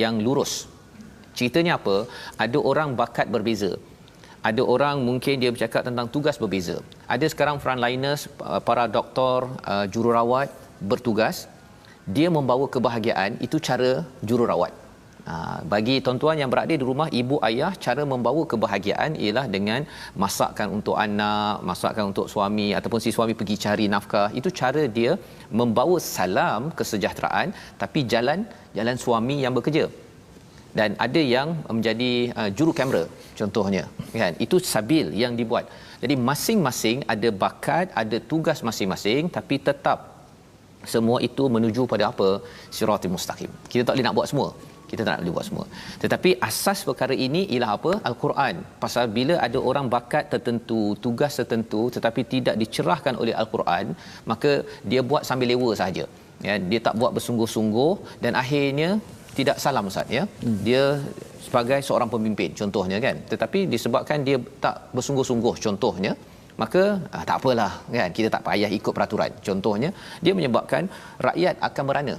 [SPEAKER 2] yang lurus. Ceritanya apa? Ada orang bakat berbeza. Ada orang mungkin dia bercakap tentang tugas berbeza. Ada sekarang frontliners, para doktor, jururawat bertugas, dia membawa kebahagiaan, itu cara jururawat. Bagi tuan-tuan yang berada di rumah, ibu ayah, cara membawa kebahagiaan ialah dengan masakkan untuk anak, masakkan untuk suami, ataupun si suami pergi cari nafkah. Itu cara dia membawa salam kesejahteraan, tapi jalan suami yang bekerja. Dan ada yang menjadi juru kamera contohnya, kan, itu sabil yang dibuat. Jadi masing-masing ada bakat, ada tugas masing-masing, tapi tetap semua itu menuju pada apa? Siratul mustaqim. Kita tak boleh nak buat semua. Kita tak nak boleh buat semua. Tetapi asas perkara ini ialah apa? Al-Quran. Pasal bila ada orang bakat tertentu, tugas tertentu, tetapi tidak dicerahkan oleh Al-Quran, maka dia buat sambil lewa sahaja. Ya, dia tak buat bersungguh-sungguh dan akhirnya tidak salam Ustaz, ya. Dia sebagai seorang pemimpin contohnya, kan, tetapi disebabkan dia tak bersungguh-sungguh contohnya, maka tak apalah, kan, kita tak payah ikut peraturan contohnya, dia menyebabkan rakyat akan merana.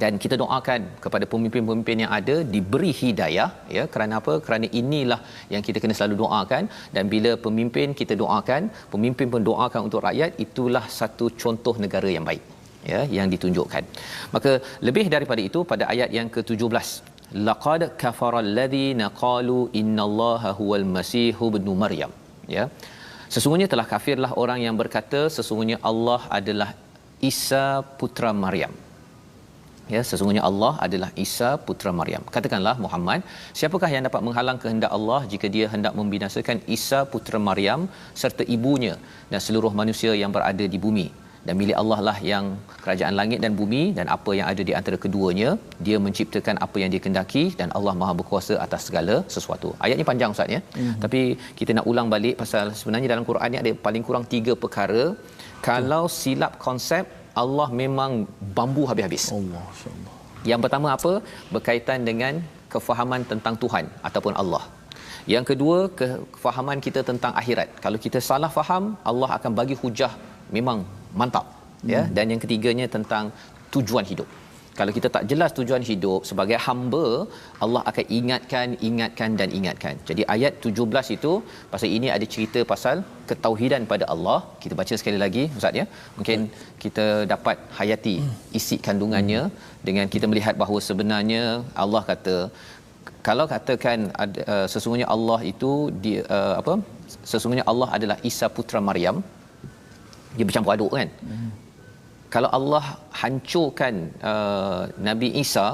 [SPEAKER 2] Dan kita doakan kepada pemimpin-pemimpin yang ada diberi hidayah, ya. Kerana apa? Kerana inilah yang kita kena selalu doakan. Dan bila pemimpin kita doakan, pemimpin pun doakan untuk rakyat, itulah satu contoh negara yang baik, ya, yang ditunjukkan. Maka lebih daripada itu, pada ayat yang ke-17, laqad kafara alladhina qalu innallaha huwal masih ibnu maryam, ya. Sesungguhnya telah kafirlah orang yang berkata sesungguhnya Allah adalah Isa putra Maryam. Ya, sesungguhnya Allah adalah Isa putra Maryam. Katakanlah Muhammad, siapakah yang dapat menghalang kehendak Allah jika dia hendak membinasakan Isa putra Maryam serta ibunya dan seluruh manusia yang berada di bumi? Dan milik Allah lah yang kerajaan langit dan bumi dan apa yang ada di antara keduanya. Dia menciptakan apa yang dia kehendaki dan Allah Maha berkuasa atas segala sesuatu. Ayat ni panjang Ustaz, ya. Tapi kita nak ulang balik pasal sebenarnya dalam Quran ni ada paling kurang 3 perkara. Kalau silap konsep, Allah memang bambu habis-habis. Allah, insya-Allah. Yang pertama apa? Berkaitan dengan kefahaman tentang Tuhan ataupun Allah. Yang kedua, kefahaman kita tentang akhirat. Kalau kita salah faham, Allah akan bagi hujah memang mantap, ya. Dan yang ketiganya tentang tujuan hidup. Kalau kita tak jelas tujuan hidup sebagai hamba, Allah akan ingatkan dan ingatkan. Jadi ayat 17 itu pasal ini ada cerita pasal ketauhidan pada Allah. Kita baca sekali lagi Ustaz, ya. Mungkin kita dapat hayati isi kandungannya dengan kita melihat bahawa sebenarnya Allah kata, kalau katakan sesungguhnya Allah itu sesungguhnya Allah adalah Isa putra Maryam, dia bercampur aduk, kan. Kalau Allah hancurkan Nabi Isa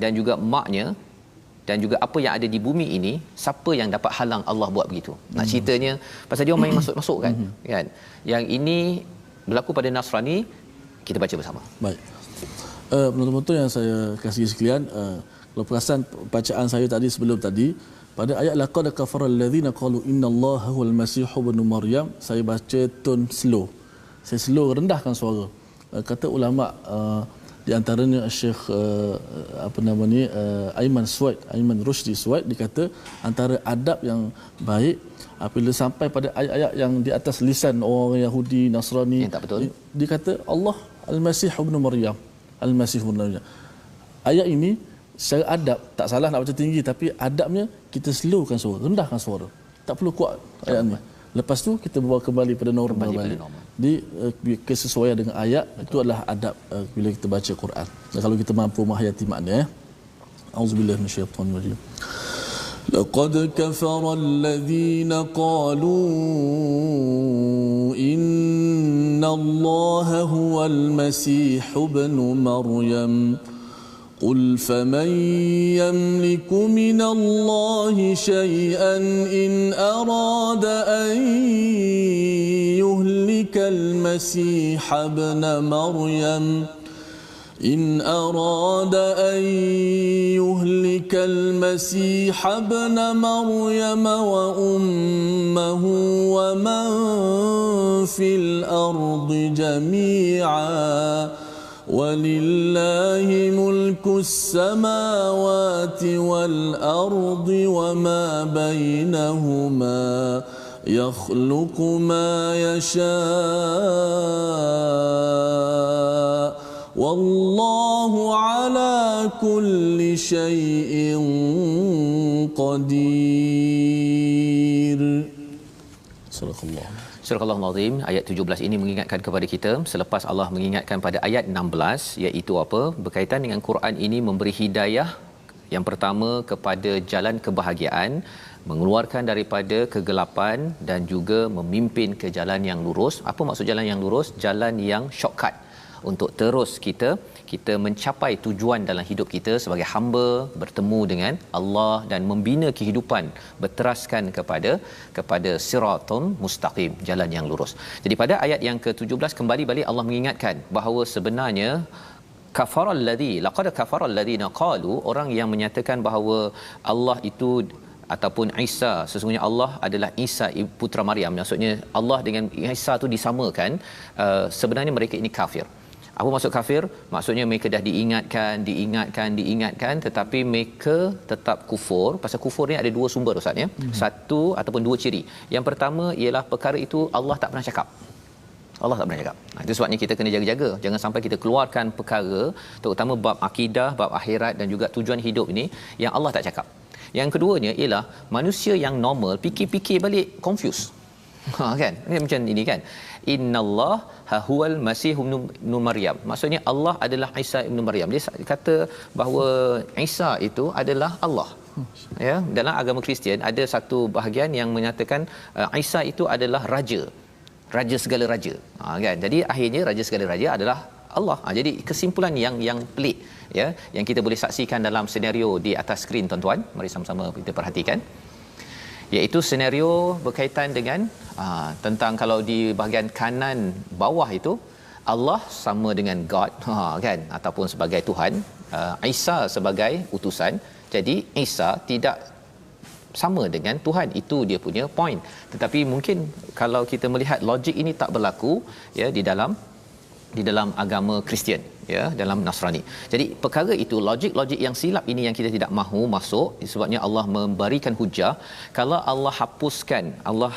[SPEAKER 2] dan juga maknya dan juga apa yang ada di bumi ini, siapa yang dapat halang Allah buat begitu? Nak ceritanya pasal dia main masuk-masuk, kan. Yang ini berlaku pada Nasrani. Kita baca bersama.
[SPEAKER 1] Baik. Penonton-penonton yang saya kasih sekalian, kalau perasan bacaan saya tadi sebelum tadi pada ayat laqad kafara allazina qalu innallaha huwal masih ibnu maryam, saya baca tone slow. Saya slow, rendahkan suara. Kata ulama di antaranya Syekh Aiman Rushdi Suwaid, dia kata antara adab yang baik apabila sampai pada ayat-ayat yang di atas lisan orang Yahudi, Nasrani,
[SPEAKER 2] tak betul.
[SPEAKER 1] Dia kata Allah Al-Masih ibnu Maryam, Al-Masih ibnu Maryam. Ayat ini secara adab tak salah nak baca tinggi, tapi adabnya kita slowkan suara, rendahkan suara. Tak perlu kuat ayat ni. Lepas tu kita bawa kembali pada normal balik. Di kesesuaian dengan ayat. Betul. Itu adalah adab bila kita baca Quran. Dan kalau kita mampu menghayati makna, ya. Auzubillahi minasyaitanir rajim. Laqad kafara alladhina qalu innallaha huwal masih ibnu maryam. قل فمن يملك من الله شيئا إن أراد أن يهلك المسيح ابن مريم إن أراد أن يهلك المسيح ابن مريم وأمه ومن في الأرض جميعا ولله ملك السماوات والأرض وما بينهما يخلق ما يشاء والله على كل شيء قدير. صدق الله.
[SPEAKER 2] Surah Al-Azim ayat 17 ini mengingatkan kepada kita selepas Allah mengingatkan pada ayat 16 iaitu apa? Berkaitan dengan Quran ini memberi hidayah yang pertama kepada jalan kebahagiaan, mengeluarkan daripada kegelapan dan juga memimpin ke jalan yang lurus. Apa maksud jalan yang lurus? Jalan yang shortcut untuk terus kita mencapai tujuan dalam hidup kita sebagai hamba, bertemu dengan Allah dan membina kehidupan berteraskan kepada siratul mustaqim, jalan yang lurus. Jadi pada ayat yang ke-17 kembali balik Allah mengingatkan bahawa sebenarnya kafaral ladzi laqad kafaral ladzina qalu, orang yang menyatakan bahawa Allah itu ataupun Isa, sesungguhnya Allah adalah Isa putra Maryam, maksudnya Allah dengan Isa itu disamakan, sebenarnya mereka ini kafir. Apa maksud kafir? Maksudnya mereka dah diingatkan tetapi mereka tetap kufur. Pasal kufur ni ada dua sumber Ustaz ya. Satu ataupun dua ciri. Yang pertama ialah perkara itu Allah tak pernah cakap. Allah tak pernah cakap. Itu sebabnya kita kena jaga-jaga. Jangan sampai kita keluarkan perkara terutama bab akidah, bab akhirat dan juga tujuan hidup ini yang Allah tak cakap. Yang keduanya ialah manusia yang normal fikir-fikir balik confuse. Kan? Ini macam ini kan. Innallah huwal masih ibnu Maryam. Maksudnya Allah adalah Isa ibnu Maryam. Dia kata bahawa Isa itu adalah Allah. Ya, dalam agama Kristian ada satu bahagian yang menyatakan Isa itu adalah raja segala raja. Kan. Jadi akhirnya raja segala raja adalah Allah. Jadi kesimpulan yang pelik ya yang kita boleh saksikan dalam senario di atas skrin tuan-tuan. Mari sama-sama kita perhatikan. Iaitu senario berkaitan dengan tentang kalau di bahagian kanan bawah itu Allah sama dengan God kan ataupun sebagai Tuhan, Isa sebagai utusan. Jadi Isa tidak sama dengan Tuhan, itu dia punya point. Tetapi mungkin kalau kita melihat logik ini tak berlaku ya di dalam agama Kristian ya, dalam Nasrani. Jadi perkara itu logik yang silap ini yang kita tidak mahu masuk, sebabnya Allah memberikan hujah. Kalau Allah hapuskan, Allah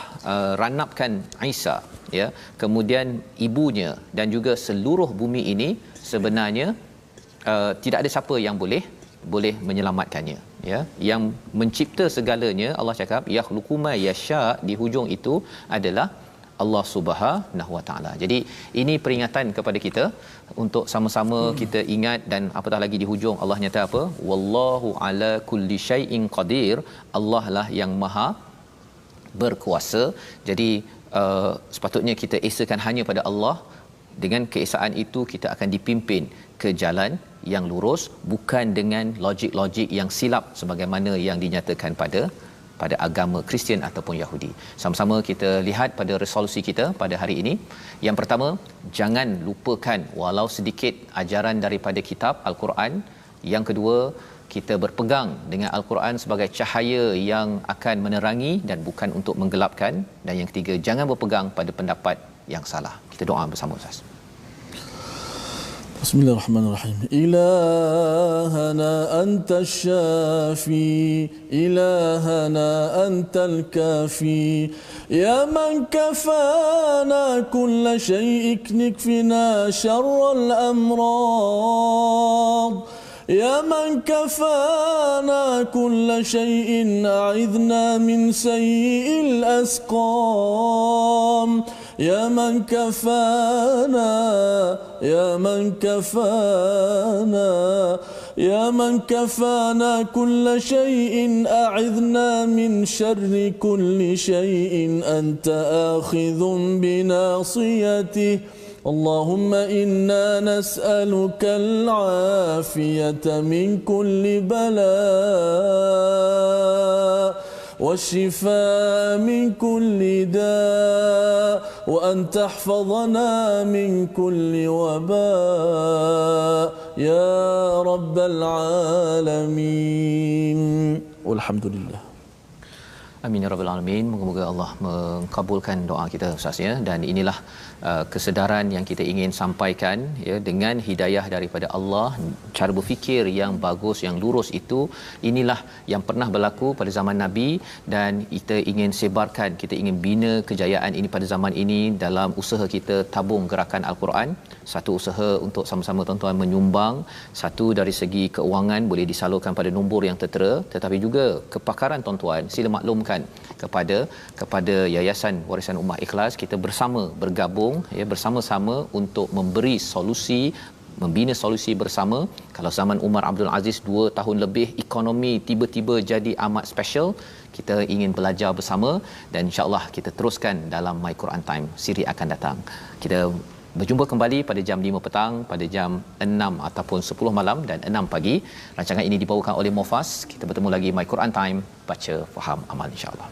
[SPEAKER 2] ranapkan Isa ya, kemudian ibunya dan juga seluruh bumi ini, sebenarnya tidak ada siapa yang boleh menyelamatkannya ya. Yang mencipta segalanya Allah cakap yakhluqu ma yasha, di hujung itu adalah Allah Subhanahu Wa Taala. Jadi ini peringatan kepada kita untuk sama-sama kita ingat, dan apatah lagi di hujung Allah nyata apa? Wallahu ala kulli syai'in qadir. Allah lah yang maha berkuasa. Jadi sepatutnya kita esakan hanya pada Allah. Dengan keesaan itu kita akan dipimpin ke jalan yang lurus, bukan dengan logik-logik yang silap sebagaimana yang dinyatakan pada agama Kristian ataupun Yahudi. Sama-sama kita lihat pada resolusi kita pada hari ini. Yang pertama, jangan lupakan walau sedikit ajaran daripada kitab Al-Quran. Yang kedua, kita berpegang dengan Al-Quran sebagai cahaya yang akan menerangi dan bukan untuk menggelapkan. Dan yang ketiga, jangan berpegang pada pendapat yang salah. Kita doa bersama Ustaz.
[SPEAKER 1] Bismillahirrahmanirrahim. Ilahana anta syafi, ilahana antal kafi, ya man kafana kulla syai'ik nikfina syarral amrad, ya man kafana kulla syai'in a'idhna min sayyi'il asqam, ya man kafana, ya man kafana, ya man kafana kulla syai'in a'idhna min syarri kulli syai'in anta akhidhun binasiyatih. Allahumma inna nas'aluka al-'afiyata min kulli bala والشفاء من كل داء وأن تحفظنا من كل وباء يا رب العالمين والحمد لله.
[SPEAKER 2] Amin ya rabbal alamin. Moga-moga Allah mengabulkan doa kita Ustaz ya, dan inilah kesedaran yang kita ingin sampaikan ya, dengan hidayah daripada Allah, cara berfikir yang bagus, yang lurus itu inilah yang pernah berlaku pada zaman Nabi, dan kita ingin sebarkan, kita ingin bina kejayaan ini pada zaman ini dalam usaha kita tabung gerakan Al-Quran. Satu usaha untuk sama-sama tuan-tuan menyumbang, satu dari segi keuangan boleh disalurkan pada nombor yang tertera, tetapi juga kepakaran tuan-tuan sila maklumkan kepada Yayasan Warisan Ummah Ikhlas. Kita bersama bergabung ya, bersama-sama untuk memberi solusi, membina solusi bersama. Kalau zaman Umar Abdul Aziz 2 tahun lebih ekonomi tiba-tiba jadi amat special, kita ingin belajar bersama, dan insya-Allah kita teruskan dalam My Quran Time siri akan datang. Kita berjumpa kembali pada jam 5 petang, pada jam 6 ataupun 10 malam dan 6 pagi. Rancangan ini dibawakan oleh Mofas. Kita bertemu lagi My Quran Time, baca, faham, amal insya-Allah.